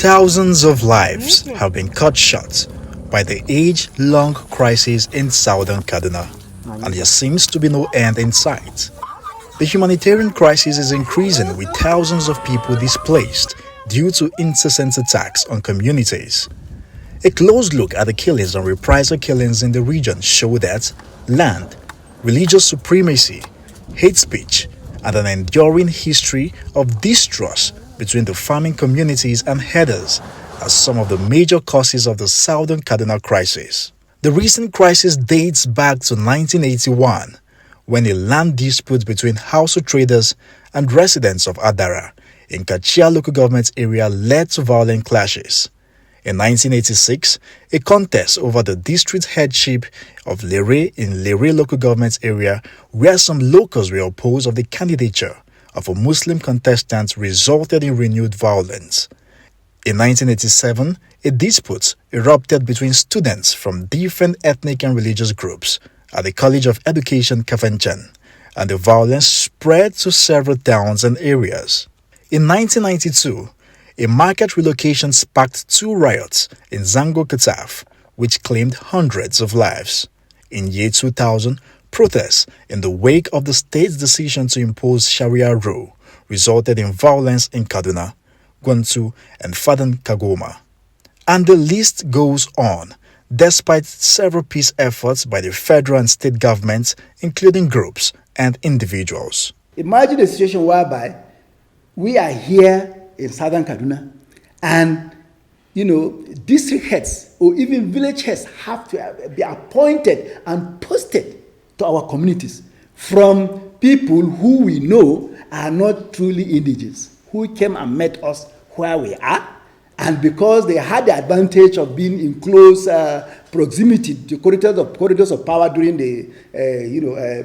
Thousands of lives have been cut short by the age-long crisis in southern Kaduna, and there seems to be no end in sight. The humanitarian crisis is increasing with thousands of people displaced due to incessant attacks on communities. A close look at the killings and reprisal killings in the region show that land, religious supremacy, hate speech, and an enduring history of distrust between the farming communities and herders are some of the major causes of the southern Kaduna crisis. The recent crisis dates back to 1981, when a land dispute between Hausa traders and residents of Adara in Kachia local government area led to violent clashes. In 1986, a contest over the district headship of Lere in Lere local government area, where some locals were opposed of the candidature of a Muslim contestant, resulted in renewed violence. In 1987, a dispute erupted between students from different ethnic and religious groups at the College of Education Kafanchan, and the violence spread to several towns and areas. In 1992, a market relocation sparked two riots in Zango Kataf, which claimed hundreds of lives. In year 2000, protests in the wake of the state's decision to impose Sharia rule resulted in violence in Kaduna, Gwantu, and Fadan Kagoma. And the list goes on, despite several peace efforts by the federal and state governments, including groups and individuals. Imagine a situation whereby we are here in southern Kaduna and, district heads or even village heads have to be appointed and posted to our communities from people who we know are not truly indigenous, who came and met us where we are, and because they had the advantage of being in close proximity to corridors of power during the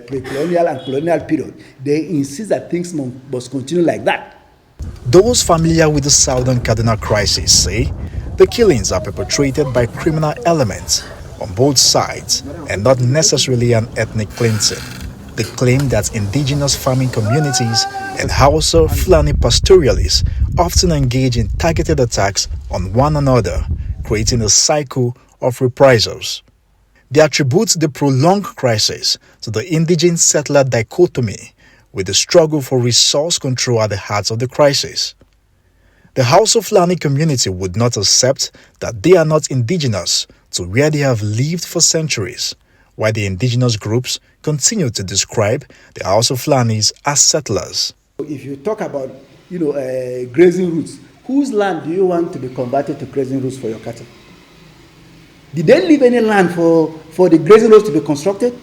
pre-colonial and colonial period, they insist that things must continue like that. Those familiar with the southern Kaduna crisis say the killings are perpetrated by criminal elements on both sides and not necessarily an ethnic cleansing. They claim that indigenous farming communities and Hausa Fulani pastoralists often engage in targeted attacks on one another, creating a cycle of reprisals. They attribute the prolonged crisis to the indigene-settler dichotomy, with the struggle for resource control at the heart of the crisis. The Hausa Fulani community would not accept that they are not indigenous to where they have lived for centuries, while the indigenous groups continue to describe the Hausa Fulanis as settlers. If you talk about, grazing routes, whose land do you want to be converted to grazing routes for your cattle? Did they leave any land for the grazing roads to be constructed?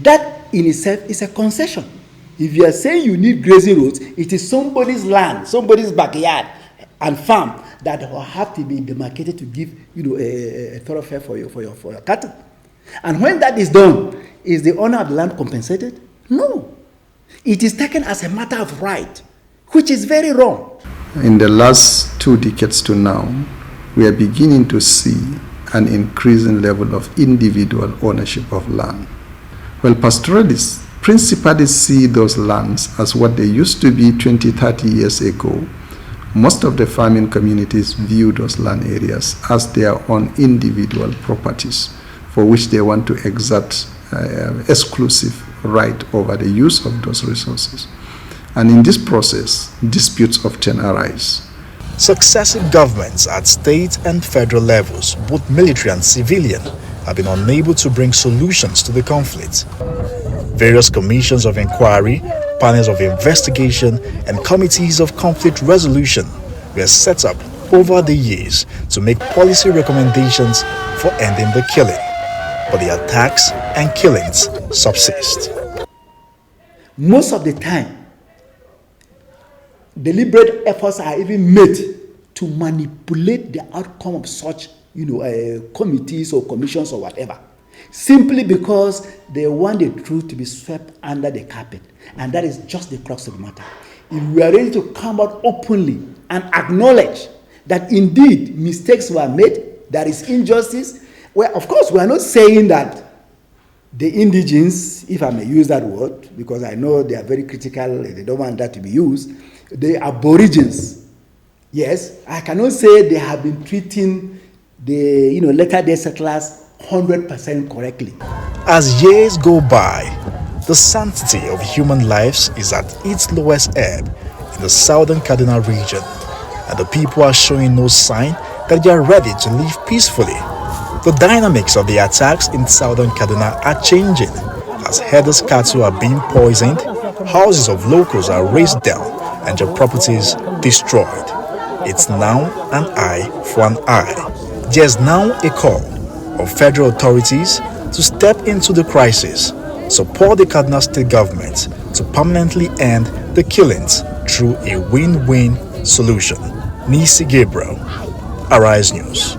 That in itself is a concession. If you are saying you need grazing roads, it is somebody's land, somebody's backyard and farm that will have to be demarcated to give a thoroughfare for your cattle. And when that is done, is the owner of the land compensated? No. It is taken as a matter of right, which is very wrong. In the last 2 decades to now, we are beginning to see an increasing level of individual ownership of land. Well, pastoralists principally see those lands as what they used to be 20, 30 years ago. Most of the farming communities view those land areas as their own individual properties, for which they want to exert exclusive right over the use of those resources. And in this process, disputes often arise. Successive governments at state and federal levels, both military and civilian, have been unable to bring solutions to the conflict. Various commissions of inquiry, panels of investigation, and committees of conflict resolution were set up over the years to make policy recommendations for ending the killing. But the attacks and killings subsist. Most of the time, deliberate efforts are even made to manipulate the outcome of such committees or commissions or whatever, simply because they want the truth to be swept under the carpet. And that is just the crux of the matter. If we are ready to come out openly and acknowledge that indeed mistakes were made, there is injustice, well, of course, we are not saying that the indigenes, if I may use that word, because I know they are very critical, they don't want that to be used, the aborigines Yes, I cannot say they have been treating the latter-day settlers 100% correctly. As years go by, the sanctity of human lives is at its lowest ebb in the southern Kaduna region, and the people are showing no sign that they are ready to live peacefully. The dynamics of the attacks in southern Kaduna are changing as herders' cattle are being poisoned, houses of locals are razed down, and their properties destroyed. It's now an eye for an eye. There's now a call on federal authorities to step into the crisis, support the Kaduna state government to permanently end the killings through a win-win solution. Nisi Gabriel, Arise News.